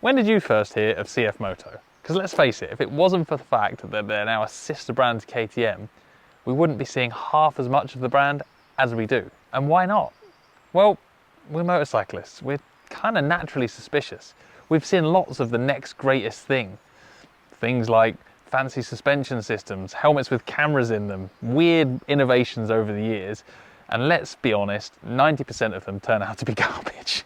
When did you first hear of CF Moto? Because let's face it, if it wasn't for the fact that they're now a sister brand to KTM, we wouldn't be seeing half as much of the brand as we do. And why not? Well, we're motorcyclists. We're kind of naturally suspicious. We've seen lots of the next greatest thing. Things like fancy suspension systems, helmets with cameras in them, weird innovations over the years. And let's be honest, 90% of them turn out to be garbage.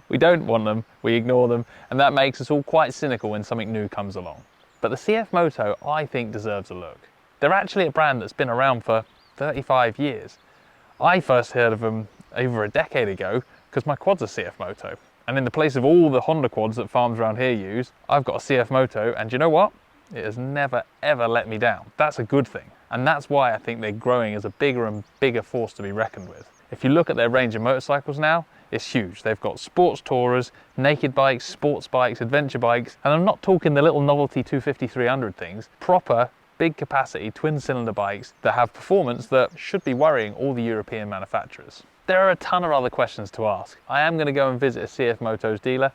We don't want them, we ignore them, and that makes us all quite cynical when something new comes along. But the CF Moto, I think, deserves a look. They're actually a brand that's been around for 35 years. I first heard of them over a decade ago because my quad's a CF Moto. And in the place of all the Honda quads that farms around here use, I've got a CF Moto, and you know what? It has never ever let me down. That's a good thing. And that's why I think they're growing as a bigger and bigger force to be reckoned with. If you look at their range of motorcycles now, it's huge. They've got sports tourers, naked bikes, sports bikes, adventure bikes, and I'm not talking the little novelty 250-300 things, proper big capacity twin cylinder bikes that have performance that should be worrying all the European manufacturers. There are a ton of other questions to ask. I am going to go and visit a CF Moto's dealer.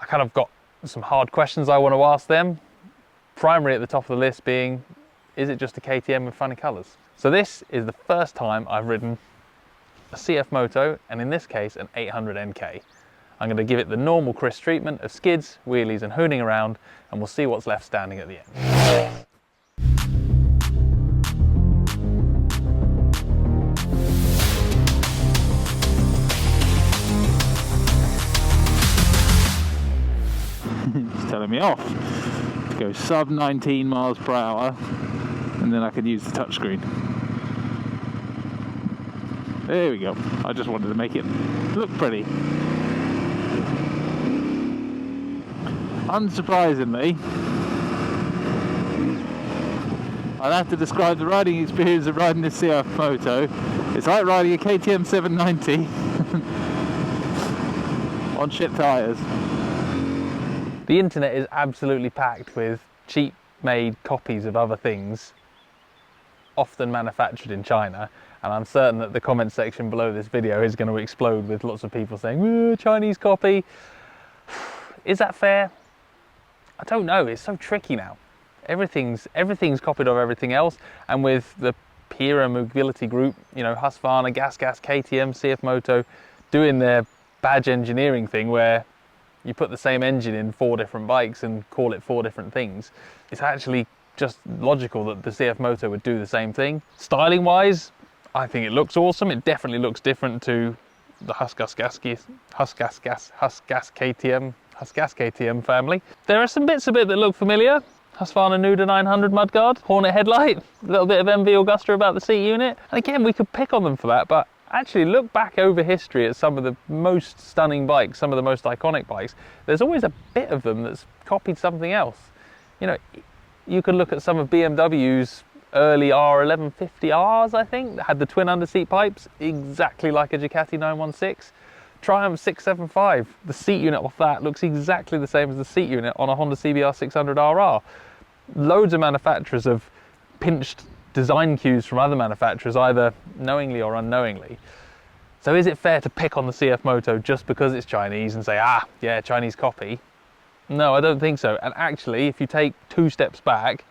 I kind of got some hard questions I want to ask them. Primary at the top of the list being, is it just a KTM with funny colours? So this is the first time I've ridden a CF Moto, and in this case an 800 NK. I'm going to give it the normal Chris treatment of skids, wheelies and hooning around, and we'll see what's left standing at the end. It's telling me off to go sub 19 miles per hour, and then I can use the touchscreen. There we go. I just wanted to make it look pretty. Unsurprisingly, I'd have to describe the riding experience of riding this CF Moto. It's like riding a KTM 790 on shit tyres. The internet is absolutely packed with cheap made copies of other things, often manufactured in China, and I'm certain that the comment section below this video is going to explode with lots of people saying, Chinese copy. Is that fair? I don't know, it's so tricky now. Everything's copied of everything else, and with the Pira Mobility Group, you know, Husqvarna, Gas, KTM, CF Moto, doing their badge engineering thing where you put the same engine in 4 different bikes and call it 4 different things. It's actually just logical that the CF Moto would do the same thing. Styling wise, I think it looks awesome. It definitely looks different to the Husgas KTM family. There are some bits of it that look familiar. Husqvarna Nuda 900 mudguard, Hornet headlight, a little bit of MV Augusta about the seat unit. And again, we could pick on them for that, but actually look back over history at some of the most stunning bikes, some of the most iconic bikes. There's always a bit of them that's copied something else. You know, you could look at some of BMW's early R1150Rs, I think, that had the twin underseat pipes, exactly like a Ducati 916. Triumph 675, the seat unit off that looks exactly the same as the seat unit on a Honda CBR 600RR. Loads of manufacturers have pinched design cues from other manufacturers, either knowingly or unknowingly. So is it fair to pick on the CF Moto just because it's Chinese and say, yeah, Chinese copy? No, I don't think so. And actually, if you take 2 steps back,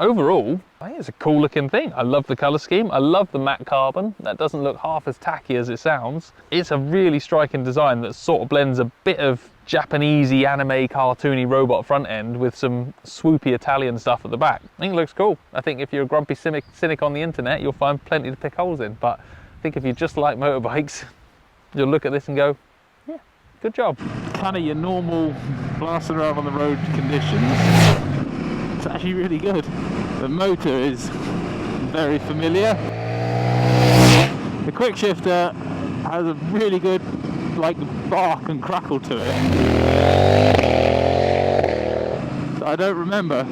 overall, I think it's a cool looking thing. I love the colour scheme. I love the matte carbon. That doesn't look half as tacky as it sounds. It's a really striking design that sort of blends a bit of Japanesey, anime, cartoony robot front end with some swoopy Italian stuff at the back. I think it looks cool. I think if you're a grumpy cynic on the internet, you'll find plenty to pick holes in. But I think if you just like motorbikes, you'll look at this and go, yeah, good job. Kind of your normal blasting around on the road conditions. It's actually really good. The motor is very familiar. The quick shifter has a really good like bark and crackle to it. So I don't remember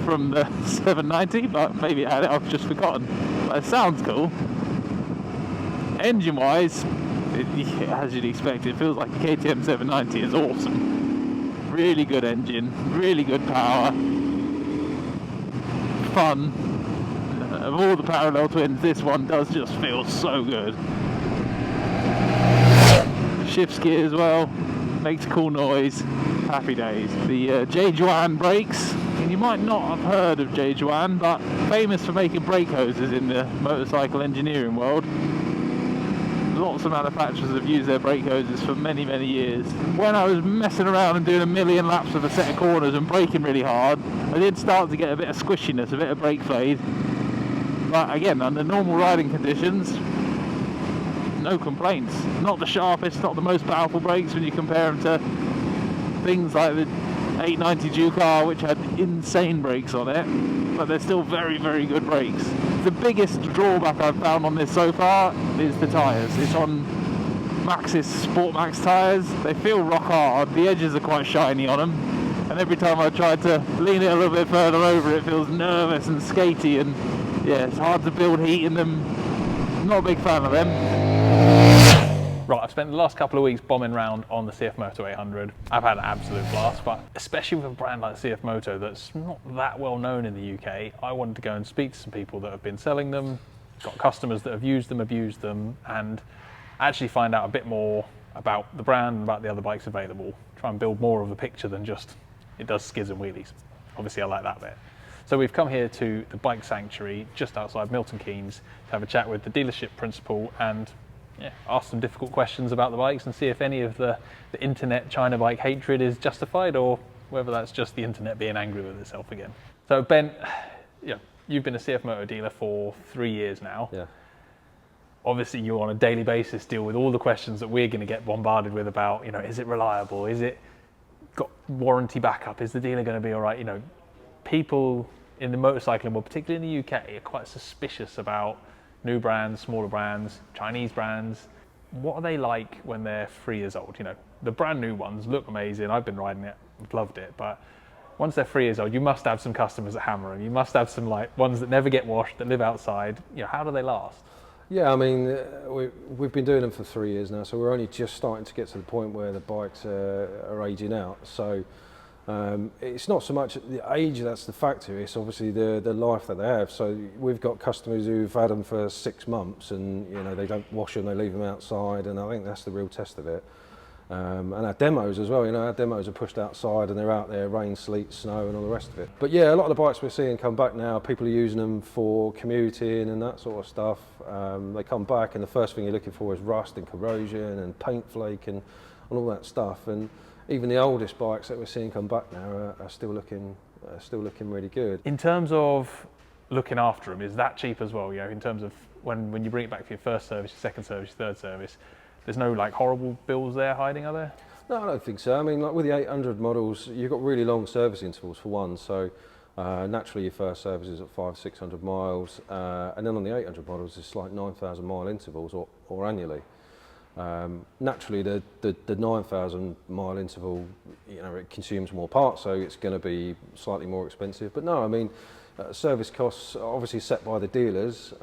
from the 790, but maybe I've just forgotten. But it sounds cool. Engine wise, as you'd expect, it feels like a KTM 790 is awesome. Really good engine, really good power, fun. Of all the parallel twins, this one does just feel so good. Shifts gear as well, makes cool noise, happy days. The J-Juan brakes, and you might not have heard of J-Juan, but famous for making brake hoses in the motorcycle engineering world. Lots of manufacturers have used their brake hoses for many, many years. When I was messing around and doing a million laps of a set of corners and braking really hard, I did start to get a bit of squishiness, a bit of brake fade. But again, under normal riding conditions, no complaints. Not the sharpest, not the most powerful brakes when you compare them to things like the 890 Duke, which had insane brakes on it, but they're still very, very good brakes. The biggest drawback I've found on this so far is the tyres. It's on Maxxis Sport Max tyres. They feel rock hard, the edges are quite shiny on them, and every time I try to lean it a little bit further over, it feels nervous and skatey, and yeah, it's hard to build heat in them. Not a big fan of them. Right, I've spent the last couple of weeks bombing around on the CF Moto 800. I've had an absolute blast, but especially with a brand like CF Moto that's not that well known in the UK, I wanted to go and speak to some people that have been selling them, got customers that have used them, abused them, and actually find out a bit more about the brand and about the other bikes available. Try and build more of a picture than just it does skids and wheelies. Obviously, I like that bit. So we've come here to the Bike Sanctuary just outside Milton Keynes to have a chat with the dealership principal and ask some difficult questions about the bikes and see if any of the internet China bike hatred is justified or whether that's just the internet being angry with itself again. So Ben, you've been a CF Moto dealer for 3 years now. Yeah. Obviously you on a daily basis deal with all the questions that we're going to get bombarded with about, is it reliable? Is it got warranty backup? Is the dealer going to be all right? People in the motorcycling world, particularly in the UK, are quite suspicious about new brands, smaller brands, Chinese brands. What are they like when they're 3 years old? The brand new ones look amazing. I've been riding it, I've loved it. But once they're 3 years old, you must have some customers that hammer them. You must have some ones that never get washed, that live outside. How do they last? Yeah, I mean, we've been doing them for 3 years now, so we're only just starting to get to the point where the bikes are aging out. So it's not so much the age that's the factor, it's obviously the life that they have. So we've got customers who've had them for 6 months and they don't wash them, they leave them outside, and I think that's the real test of it. And our demos as well, our demos are pushed outside and they're out there, rain, sleet, snow and all the rest of it. But yeah, a lot of the bikes we're seeing come back now, people are using them for commuting and that sort of stuff. They come back and the first thing you're looking for is rust and corrosion and paint flake and all that stuff. And even the oldest bikes that we're seeing come back now are still looking really good. In terms of looking after them, is that cheap as well? In terms of when you bring it back for your first service, your second service, your third service, there's no horrible bills there hiding, are there? No, I don't think so. I mean, with the 800 models, you've got really long service intervals for one. So naturally, your first service is at 500-600 miles, and then on the 800 models, it's 9,000 mile intervals or annually. Naturally, the 9,000 mile interval, it consumes more parts, so it's going to be slightly more expensive. But no, I mean, service costs are obviously set by the dealers,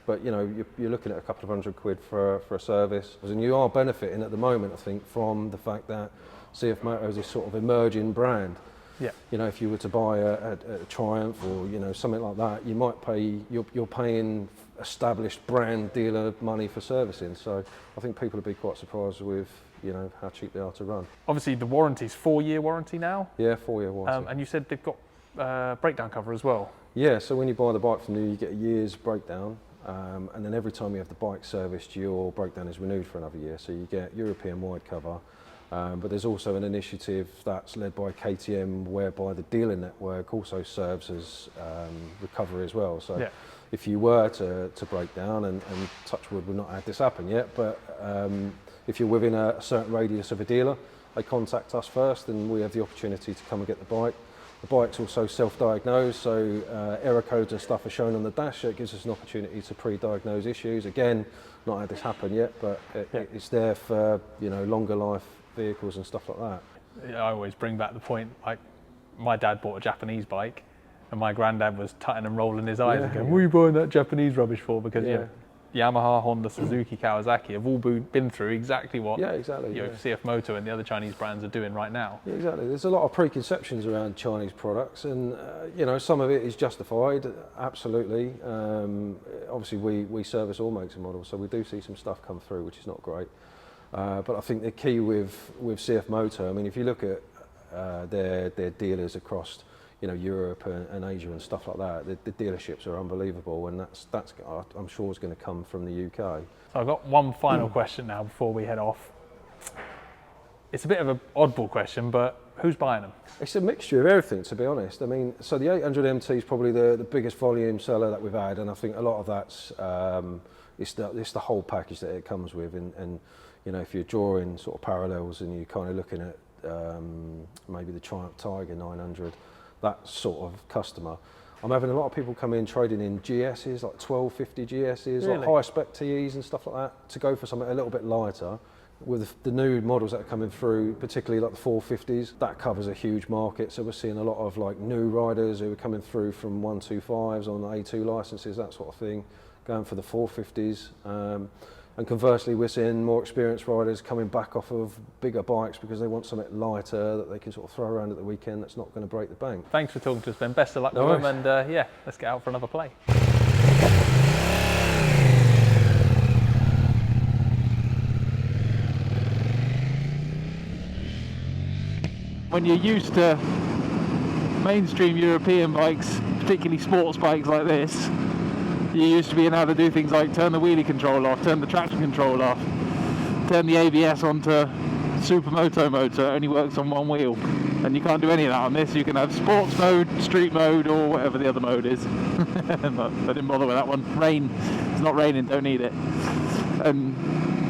but you're looking at a couple of £100 for a service, and you are benefiting at the moment, I think, from the fact that CF Moto is this sort of emerging brand. Yeah. If you were to buy a Triumph or something like that, you might pay you're paying established brand dealer money for servicing. So I think people would be quite surprised with how cheap they are to run. Obviously, the warranty's 4-year warranty now. Yeah, 4-year warranty. And you said they've got breakdown cover as well. Yeah, so when you buy the bike from new, you get a year's breakdown. And then every time you have the bike serviced, your breakdown is renewed for another year. So you get European-wide cover. But there's also an initiative that's led by KTM whereby the dealer network also serves as recovery as well. So yeah. If you were to break down, and touch wood, we've not had this happen yet, but if you're within a certain radius of a dealer, they contact us first and we have the opportunity to come and get the bike. The bike's also self-diagnosed, so error codes and stuff are shown on the dash, so it gives us an opportunity to pre-diagnose issues. Again, not had this happen yet, but it's there for longer life vehicles and stuff like that. I always bring back the point, my dad bought a Japanese bike and my granddad was tutting and rolling his eyes and going, what are you buying that Japanese rubbish for? Because Yamaha, Honda, Suzuki, Kawasaki have all been through exactly what CF Moto and the other Chinese brands are doing right now. Yeah, exactly. There's a lot of preconceptions around Chinese products, and some of it is justified, absolutely. Obviously, we service all makes and models, so we do see some stuff come through, which is not great. But I think the key with CF Moto, I mean, if you look at their dealers across, you know, Europe and Asia and stuff like that, the dealerships are unbelievable, and that's I'm sure is going to come from the UK. So I've got one final question now before we head off. It's a bit of an oddball question, but who's buying them? It's a mixture of everything, to be honest. I mean, so the 800 MT is probably the biggest volume seller that we've had, and I think a lot of that's it's the whole package that it comes with, and you know, if you're drawing sort of parallels and you're kind of looking at maybe the Triumph Tiger 900, that sort of customer. I'm having a lot of people come in trading in GSs, like 1250 GSs, really? like high spec TEs and stuff like that, to go for something a little bit lighter. With the new models that are coming through, particularly like the 450s, that covers a huge market. So we're seeing a lot of like new riders who are coming through from 125s on A2 licenses, that sort of thing, going for the 450s. And conversely, we're seeing more experienced riders coming back off of bigger bikes because they want something lighter that they can sort of throw around at the weekend that's not going to break the bank. Thanks for talking to us, Ben. Best of luck with them, and yeah, let's get out for another play. When you're used to mainstream European bikes, particularly sports bikes like this, you're used to being able to do things like turn the wheelie control off, turn the traction control off, turn the ABS onto CFMOTO motor. It only works on one wheel, and you can't do any of that on this. You can have sports mode, street mode, or whatever the other mode is. I didn't bother with that one. Rain, it's not raining, don't need it. And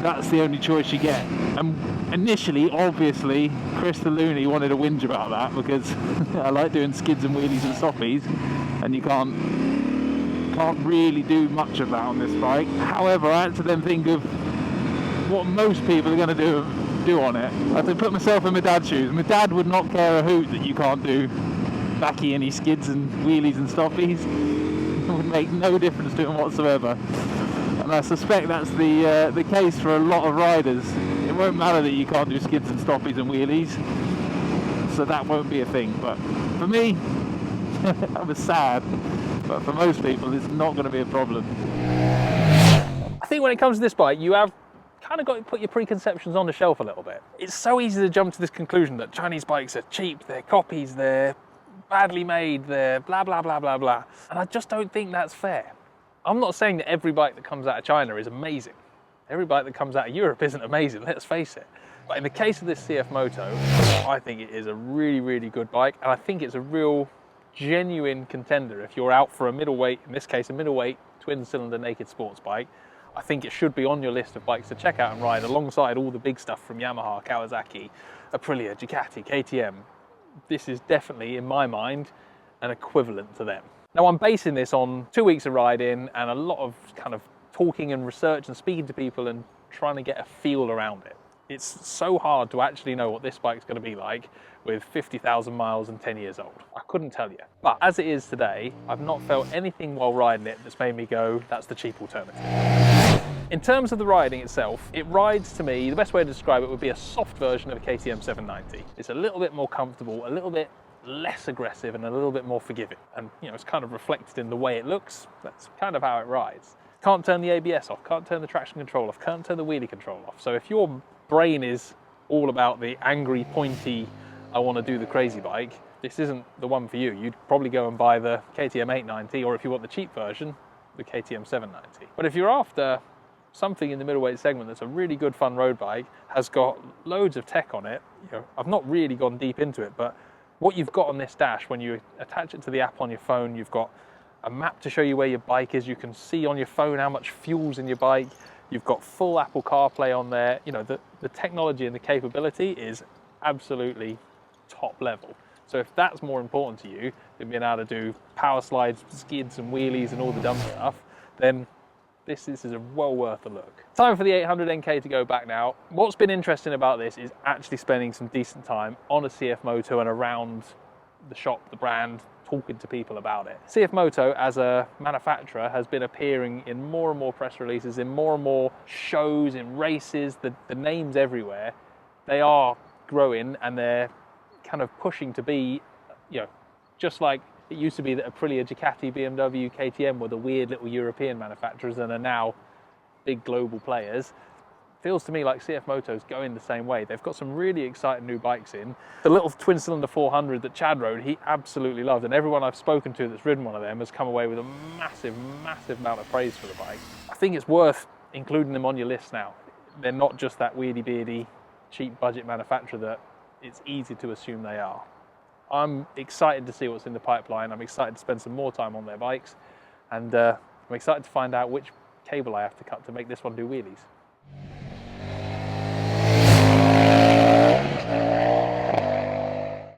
that's the only choice you get. And initially, obviously, Chris the Looney wanted to whinge about that because I like doing skids and wheelies and stoppies, and you can't really do much of that on this bike. However, I had to then think of what most people are going to do on it. I had to put myself in my dad's shoes. My dad would not care a hoot that you can't do backy any skids and wheelies and stoppies. It would make no difference to him whatsoever. And I suspect that's the case for a lot of riders. It won't matter that you can't do skids and stoppies and wheelies, so that won't be a thing. But for me, I was sad. But for most people, it's not going to be a problem. I think when it comes to this bike, you have kind of got to put your preconceptions on the shelf a little bit. It's so easy to jump to this conclusion that Chinese bikes are cheap, they're copies, they're badly made, they're blah, blah, blah, blah, blah. And I just don't think that's fair. I'm not saying that every bike that comes out of China is amazing. Every bike that comes out of Europe isn't amazing, let's face it. But in the case of this CF Moto, I think it is a really, really good bike, and I think it's a real genuine contender if you're out for a middleweight, in this case a middleweight twin-cylinder naked sports bike. I think it should be on your list of bikes to check out and ride alongside all the big stuff from Yamaha, Kawasaki, Aprilia, Ducati, KTM. This is definitely, in my mind, an equivalent to them. Now, I'm basing this on 2 weeks of riding and a lot of kind of talking and research and speaking to people and trying to get a feel around it. It's so hard to actually know what this bike's going to be like with 50,000 miles and 10 years old. I couldn't tell you. But as it is today, I've not felt anything while riding it that's made me go, that's the cheap alternative. In terms of the riding itself, it rides to me, the best way to describe it would be a soft version of a KTM 790. It's a little bit more comfortable, a little bit less aggressive and a little bit more forgiving. And you know, it's kind of reflected in the way it looks. That's kind of how it rides. Can't turn the ABS off, can't turn the traction control off, can't turn the wheelie control off. So if your brain is all about the angry, pointy, I want to do the crazy bike, this isn't the one for you. You'd probably go and buy the KTM 890, or if you want the cheap version, the KTM 790. But if you're after something in the middleweight segment that's a really good fun road bike, has got loads of tech on it, you know, I've not really gone deep into it, but what you've got on this dash, when you attach it to the app on your phone, you've got a map to show you where your bike is. You can see on your phone how much fuel's in your bike. You've got full Apple CarPlay on there. You know, the technology and the capability is absolutely top level. So if that's more important to you than being able to do power slides, skids and wheelies and all the dumb stuff, then this is a well worth a look. Time for the 800 NK to go back now. What's been interesting about this is actually spending some decent time on a CF Moto and around the shop, the brand, talking to people about it. CF Moto as a manufacturer has been appearing in more and more press releases, in more and more shows, in races, the names everywhere. They are growing and they're kind of pushing to be, you know, just like it used to be that Aprilia, Ducati, BMW, KTM were the weird little European manufacturers and are now big global players. feels to me like CF Moto's going the same way. They've got some really exciting new bikes in. The little twin cylinder 400 that Chad rode, he absolutely loved, and everyone I've spoken to that's ridden one of them has come away with a massive, massive amount of praise for the bike. I think it's worth including them on your list now. They're not just that weirdy beardy, cheap budget manufacturer that it's easy to assume they are. I'm excited to see what's in the pipeline. I'm excited to spend some more time on their bikes, and I'm excited to find out which cable I have to cut to make this one do wheelies.